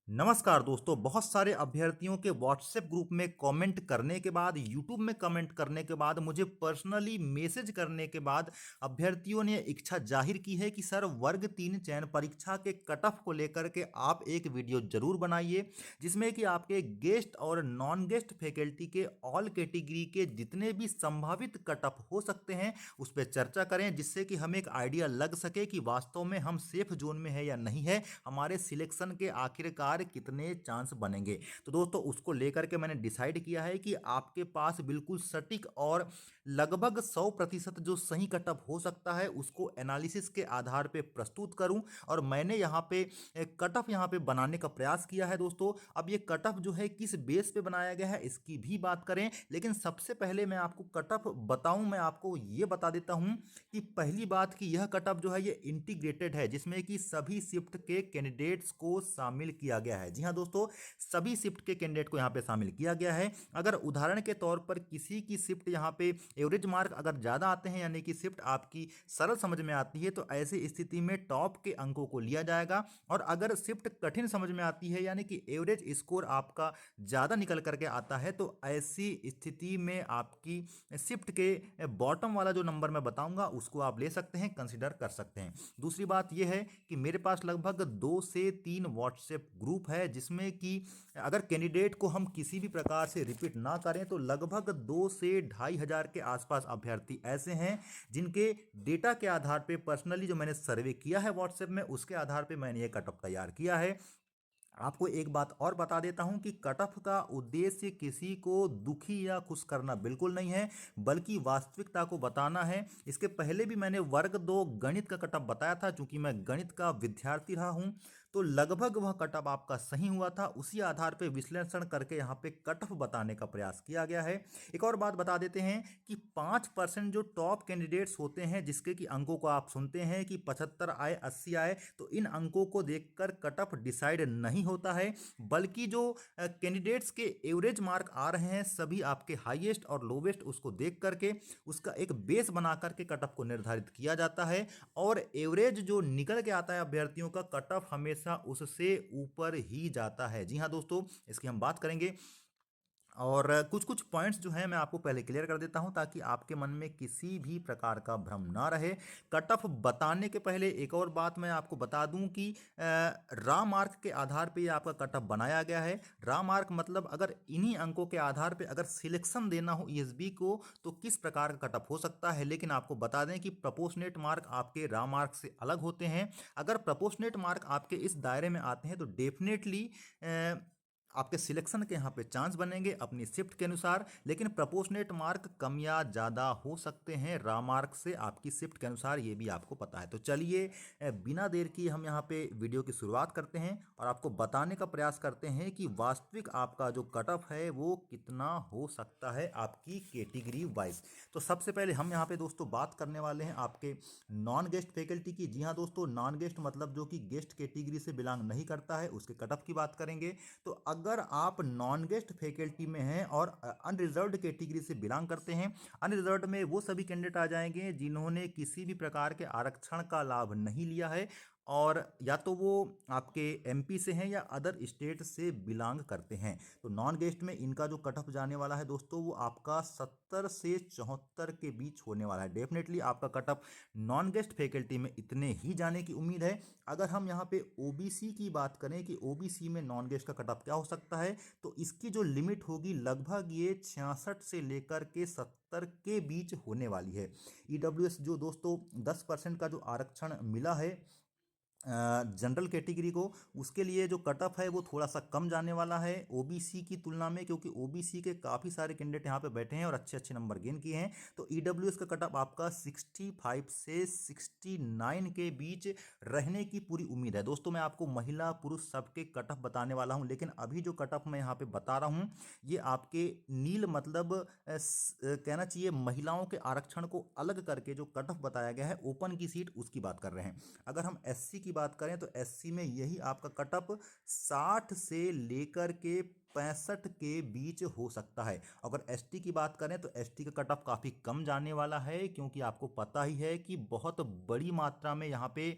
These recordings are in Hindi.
नमस्कार दोस्तों, बहुत सारे अभ्यर्थियों के व्हाट्सएप ग्रुप में कमेंट करने के बाद, यूट्यूब में कमेंट करने के बाद, मुझे पर्सनली मैसेज करने के बाद अभ्यर्थियों ने इच्छा जाहिर की है कि सर वर्ग 3 चयन परीक्षा के कट ऑफ को लेकर के आप एक वीडियो जरूर बनाइए, जिसमें कि आपके गेस्ट और नॉन गेस्ट फैकल्टी के ऑल कैटेगरी के जितने भी संभावित कट ऑफ हो सकते हैं उस पर चर्चा करें, जिससे कि हमें एक आइडिया लग सके कि वास्तव में हम सेफ जोन में है या नहीं है, हमारे सिलेक्शन के आखिरकार कितने चांस बनेंगे। तो दोस्तों उसको लेकर के मैंने डिसाइड किया है कि आपके पास बिल्कुल सटीक और लगभग 100% जो सही कट ऑफ हो सकता है उसको एनालिसिस के आधार पे प्रस्तुत करूं। और मैंने यहाँ पे कट ऑफ यहाँ पे बनाने का प्रयास किया है दोस्तों। अब ये कट ऑफ जो है किस बेस पे बनाया गया है इसकी भी बात करें, लेकिन सबसे पहले मैं आपको कट ऑफ बताऊं, मैं आपको ये बता देता हूं कि पहली बात कि यह कट ऑफ जो है ये इंटीग्रेटेड है, जिसमें कि सभी शिफ्ट के कैंडिडेट्स को शामिल किया गया है। जी हाँ दोस्तों, सभी शिफ्ट के कैंडिडेट को यहाँ पे शामिल किया गया है। अगर उदाहरण के तौर पर किसी की शिफ्ट यहाँ पे एवरेज मार्क अगर ज़्यादा आते हैं, यानी कि शिफ्ट आपकी सरल समझ में आती है, तो ऐसी स्थिति में टॉप के अंकों को लिया जाएगा। और अगर शिफ्ट कठिन समझ में आती है, यानी कि एवरेज स्कोर आपका ज़्यादा निकल करके आता है, तो ऐसी स्थिति में आपकी शिफ्ट के बॉटम वाला जो नंबर मैं बताऊंगा उसको आप ले सकते हैं, कंसिडर कर सकते हैं। दूसरी बात यह है कि मेरे पास लगभग 2 से 3 व्हाट्सएप ग्रुप है, जिसमें कि अगर कैंडिडेट को हम किसी भी प्रकार से रिपीट ना करें तो लगभग 2 से 2,500 के आसपास अभ्यर्थी ऐसे हैं जिनके डेटा के आधार पे पर्सनली जो मैंने सर्वे किया है व्हाट्सएप में, उसके आधार पे मैंने ये कट ऑफ तैयार किया है। आपको एक बात और बता देता हूं कि कट ऑफ का उद्देश्य किसी को दुखी या खुश करना बिल्कुल नहीं है, बल्कि वास्तविकता को बताना है। इसके पहले भी मैंने वर्ग 2 गणित का कट ऑफ बताया था, चूंकि मैं गणित का विद्यार्थी रहा हूं, तो लगभग वह कट ऑफ आपका सही हुआ था। उसी आधार पर विश्लेषण करके यहाँ पे कट ऑफ बताने का प्रयास किया गया है। एक और बात बता देते हैं कि 5% जो टॉप कैंडिडेट्स होते हैं, जिसके कि अंकों को आप सुनते हैं कि 75 आए, 80 आए, तो इन अंकों को देखकर कट ऑफ डिसाइड नहीं होता है, बल्कि जो कैंडिडेट्स के एवरेज मार्क आ रहे हैं सभी आपके हाईएस्ट और लोवेस्ट, उसको देख करके उसका एक बेस बना करके कट ऑफ को निर्धारित किया जाता है। और एवरेज जो निकल के आता है अभ्यर्थियों का, कट ऑफ हमेशा उससे ऊपर ही जाता है। जी हाँ दोस्तों, इसकी हम बात करेंगे। और कुछ कुछ पॉइंट्स जो हैं मैं आपको पहले क्लियर कर देता हूं, ताकि आपके मन में किसी भी प्रकार का भ्रम ना रहे। कट ऑफ बताने के पहले एक और बात मैं आपको बता दूं कि रा मार्क के आधार पे ये आपका कट ऑफ बनाया गया है। रा मार्क मतलब अगर इन्हीं अंकों के आधार पे अगर सिलेक्शन देना हो ईएसबी को, तो किस प्रकार का कट ऑफ हो सकता है। लेकिन आपको बता दें कि प्रपोर्शनेट मार्क आपके रा मार्क से अलग होते हैं। अगर प्रपोर्शनेट मार्क आपके इस दायरे में आते हैं तो डेफिनेटली आपके सिलेक्शन के यहाँ पे चांस बनेंगे अपनी शिफ्ट के अनुसार। लेकिन प्रपोर्शनेट मार्क कम या ज़्यादा हो सकते हैं रा मार्क से आपकी शिफ्ट के अनुसार, ये भी आपको पता है। तो चलिए बिना देर की हम यहाँ पे वीडियो की शुरुआत करते हैं और आपको बताने का प्रयास करते हैं कि वास्तविक आपका जो कट ऑफ है वो कितना हो सकता है आपकी कैटेगरी वाइज। तो सबसे पहले हम यहाँ पे दोस्तों बात करने वाले हैं आपके नॉन गेस्ट फैकल्टी की। जी हाँ दोस्तों, नॉन गेस्ट मतलब जो कि गेस्ट कैटेगरी से बिलोंग नहीं करता है, उसके कट ऑफ की बात करेंगे। तो अगर आप नॉन गेस्ट फैकल्टी में हैं और अनरिजर्व्ड कैटेगरी से बिलोंग करते हैं, अनरिजर्व्ड में वो सभी कैंडिडेट आ जाएंगे जिन्होंने किसी भी प्रकार के आरक्षण का लाभ नहीं लिया है, और या तो वो आपके एमपी से हैं या अदर स्टेट से बिलोंग करते हैं। तो नॉन गेस्ट में इनका जो कट ऑफ जाने वाला है दोस्तों, वो आपका 70 से 74 के बीच होने वाला है। डेफिनेटली आपका cut off non guest faculty में इतने ही जाने की उम्मीद है। अगर हम यहाँ पे ओबीसी की बात करें कि ओबीसी में नॉन गेस्ट का कट ऑफ क्या हो सकता है, तो इसकी जो लिमिट होगी लगभग ये 66 से लेकर के 70 के बीच होने वाली है। ईडब्ल्यूएस जो दोस्तों 10% का जो आरक्षण मिला है जनरल कैटेगरी को, उसके लिए जो कट ऑफ है वो थोड़ा सा कम जाने वाला है ओबीसी की तुलना में, क्योंकि ओबीसी के काफ़ी सारे कैंडिडेट यहाँ पे बैठे हैं और अच्छे अच्छे नंबर गेन किए हैं। तो ईडब्ल्यूएस का कट ऑफ आपका 65 से 69 के बीच रहने की पूरी उम्मीद है। दोस्तों मैं आपको महिला पुरुष सबके कट ऑफ बताने वाला हूँ, लेकिन अभी जो कट ऑफ मैं यहाँ पे बता रहा हूँ ये आपके नील मतलब कहना चाहिए महिलाओं के आरक्षण को अलग करके जो कट ऑफ बताया गया है ओपन की सीट, उसकी बात कर रहे हैं। अगर हम एससी की बात करें तो एससी में यही आपका कट ऑफ 60 से लेकर के 65 के बीच हो सकता है। अगर एसटी की बात करें तो एसटी का कट ऑफ काफ़ी कम जाने वाला है, क्योंकि आपको पता ही है कि बहुत बड़ी मात्रा में यहाँ पे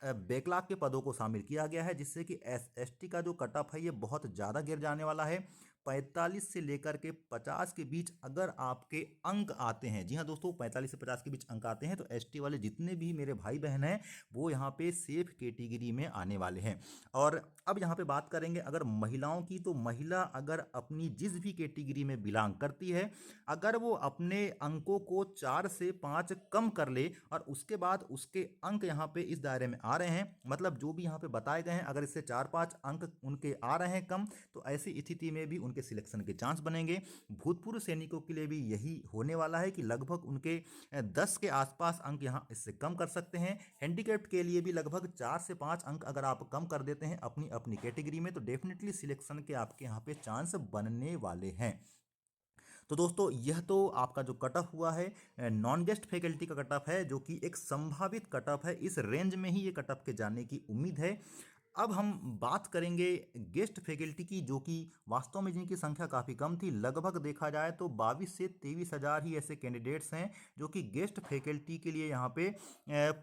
बैकलॉग के पदों को शामिल किया गया है, जिससे कि एसटी का जो कट ऑफ है ये बहुत ज़्यादा गिर जाने वाला है। 45 से लेकर के 50 के बीच अगर आपके अंक आते हैं, जी हाँ दोस्तों, 45 से 50 के बीच अंक आते हैं तो एसटी वाले जितने भी मेरे भाई बहन हैं वो यहाँ पे सेफ कैटेगरी में आने वाले हैं। और अब यहाँ पे बात करेंगे अगर महिलाओं की, तो महिला अगर अपनी जिस भी कैटेगरी में बिलोंग करती है, अगर वो अपने अंकों को 4 से 5 कम कर ले और उसके बाद उसके अंक यहाँ पे इस दायरे में आ रहे हैं, मतलब जो भी यहाँ पे बताए गए हैं, अगर इससे 4-5 अंक उनके आ रहे हैं कम, तो ऐसी स्थिति में भी उनके सिलेक्शन के चांस बनेंगे। भूतपूर्व सैनिकों के लिए भी यही होने वाला है कि लगभग उनके 10 के आसपास अंक यहाँ इससे कम कर सकते हैं। हैंडीकैप्ड के लिए भी लगभग 4 से 5 अंक अगर आप कम कर देते हैं अपनी अपनी कैटेगरी में, तो डेफिनेटली सिलेक्शन के आपके यहाँ पे चांस बनने वाले हैं। तो दोस्तों यह तो आपका जो कट ऑफ हुआ है नॉन गेस्ट फैकल्टी का कट ऑफ है, जो कि एक संभावित कट ऑफ है। इस रेंज में ही ये कट ऑफ के जाने की उम्मीद है। अब हम बात करेंगे गेस्ट फैकल्टी की, जो कि वास्तव में जिनकी संख्या काफ़ी कम थी। लगभग देखा जाए तो 22 से 23 हज़ार ही ऐसे कैंडिडेट्स हैं जो कि गेस्ट फैकल्टी के लिए यहाँ पे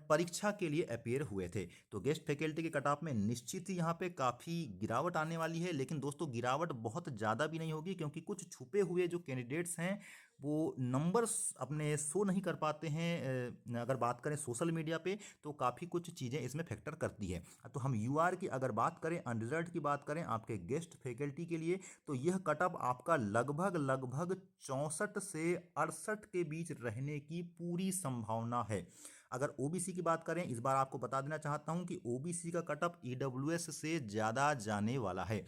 परीक्षा के लिए अपेयर हुए थे। तो गेस्ट फैकल्टी के कट ऑफ में निश्चित ही यहाँ पे काफ़ी गिरावट आने वाली है, लेकिन दोस्तों गिरावट बहुत ज़्यादा भी नहीं होगी, क्योंकि कुछ छुपे हुए जो कैंडिडेट्स हैं वो नंबर्स अपने शो नहीं कर पाते हैं। अगर बात करें सोशल मीडिया पे तो काफ़ी कुछ चीज़ें इसमें फैक्टर करती है। तो हम यूआर की अगर बात करें, अनरिजल्ट की बात करें आपके गेस्ट फैकल्टी के लिए, तो यह कट ऑफ आपका लगभग लगभग 64 से 68 के बीच रहने की पूरी संभावना है। अगर ओबीसी की बात करें, इस बार आपको बता देना चाहता हूं कि ओबीसी का कट ऑफ ईडब्ल्यूएस से ज़्यादा जाने वाला है।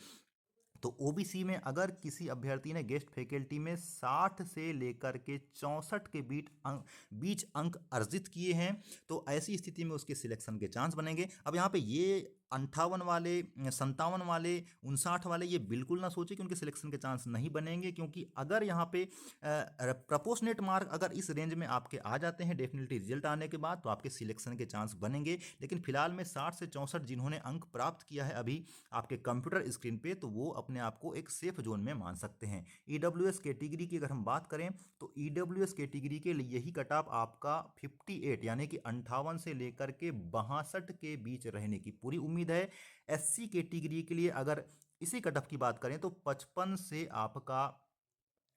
तो ओबीसी में अगर किसी अभ्यर्थी ने गेस्ट फैकल्टी में 60 से लेकर के 64 के बीच अंक अर्जित किए हैं, तो ऐसी स्थिति में उसके सिलेक्शन के चांस बनेंगे। अब यहाँ पे ये 58 वाले, 57 वाले, 59 वाले ये बिल्कुल ना सोचे कि उनके सिलेक्शन के चांस नहीं बनेंगे, क्योंकि अगर यहाँ पे प्रपोर्शनेट मार्क अगर इस रेंज में आपके आ जाते हैं डेफिनेटली रिजल्ट आने के बाद, तो आपके सिलेक्शन के चांस बनेंगे। लेकिन फिलहाल में 60 से 64 जिन्होंने अंक प्राप्त किया है अभी आपके कंप्यूटर स्क्रीन पे, तो वो अपने आप को एक सेफ जोन में मान सकते हैं। ईडब्ल्यूएस कैटेगरी की अगर हम बात करें तो ईडब्ल्यूएस कैटेगरी के लिए यही कट ऑफ आपका 58 यानी कि 58 से लेकर के 62 के बीच रहने की पूरी उम्मीद है। एससी कैटेगरी के लिए अगर इसी कट ऑफ की बात करें तो 55 से आपका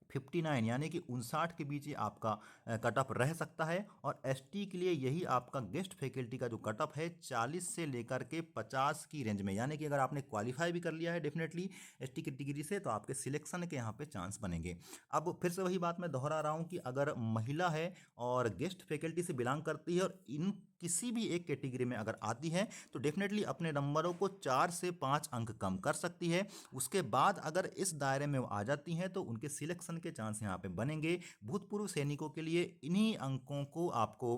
59 यानी कि 59 के बीच ही आपका कट ऑफ रह सकता है। और एसटी के लिए यही आपका गेस्ट फैकल्टी का जो कट ऑफ है 40 से लेकर के 50 की रेंज में, यानी कि अगर आपने क्वालिफाई भी कर लिया है डेफिनेटली एसटी कैटेगरी से, तो आपके सिलेक्शन के यहाँ पे चांस बनेंगे। अब फिर से वही बात मैं दोहरा रहा हूँ कि अगर महिला है और गेस्ट फैकल्टी से बिलोंग करती है और इन किसी भी एक कैटेगरी में अगर आती है, तो डेफिनेटली अपने नंबरों को 4 से 5 अंक कम कर सकती है। उसके बाद अगर इस दायरे में वो आ जाती हैं तो उनके सिलेक्शन के चांस यहाँ पे बनेंगे। भूतपूर्व सैनिकों के लिए इन्हीं अंकों को आपको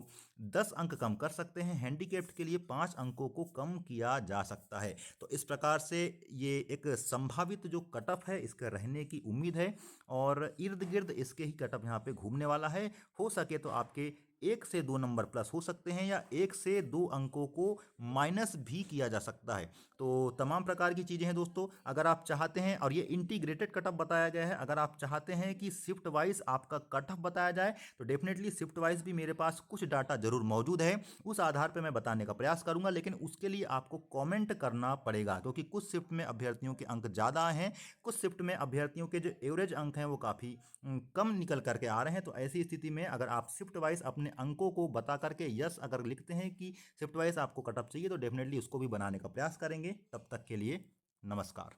10 अंक कम कर सकते हैं, हैंडीकैप्ड के लिए 5 अंकों को कम किया जा सकता है। तो इस प्रकार से ये एक संभावित जो कट ऑफ है इसके रहने की उम्मीद है, और इर्द गिर्द इसके ही कट ऑफ यहाँ पे घूमने वाला है। हो सके तो आपके 1 से 2 नंबर प्लस हो सकते हैं, या 1 से 2 अंकों को माइनस भी किया जा सकता है। तो तमाम प्रकार की चीज़ें हैं दोस्तों। अगर आप चाहते हैं, और ये इंटीग्रेटेड कट ऑफ बताया गया है, अगर आप चाहते हैं कि शिफ्ट वाइज आपका कट ऑफ बताया जाए तो डेफिनेटली शिफ्ट वाइज भी मेरे पास कुछ डाटा जरूर मौजूद है, उस आधार पर मैं बताने का प्रयास करूंगा। लेकिन उसके लिए आपको कॉमेंट करना पड़ेगा, क्योंकि कुछ शिफ्ट में अभ्यर्थियों के अंक ज़्यादा हैं, कुछ शिफ्ट में अभ्यर्थियों के जो एवरेज अंक हैं वो काफ़ी कम निकल करके आ रहे हैं। तो ऐसी स्थिति में अगर आप शिफ्ट वाइज अपने अंकों को बता करके यस अगर लिखते हैं कि शिफ्ट वाइज आपको कट ऑफ चाहिए, तो डेफिनेटली उसको भी बनाने का प्रयास करेंगे। तब तक के लिए नमस्कार।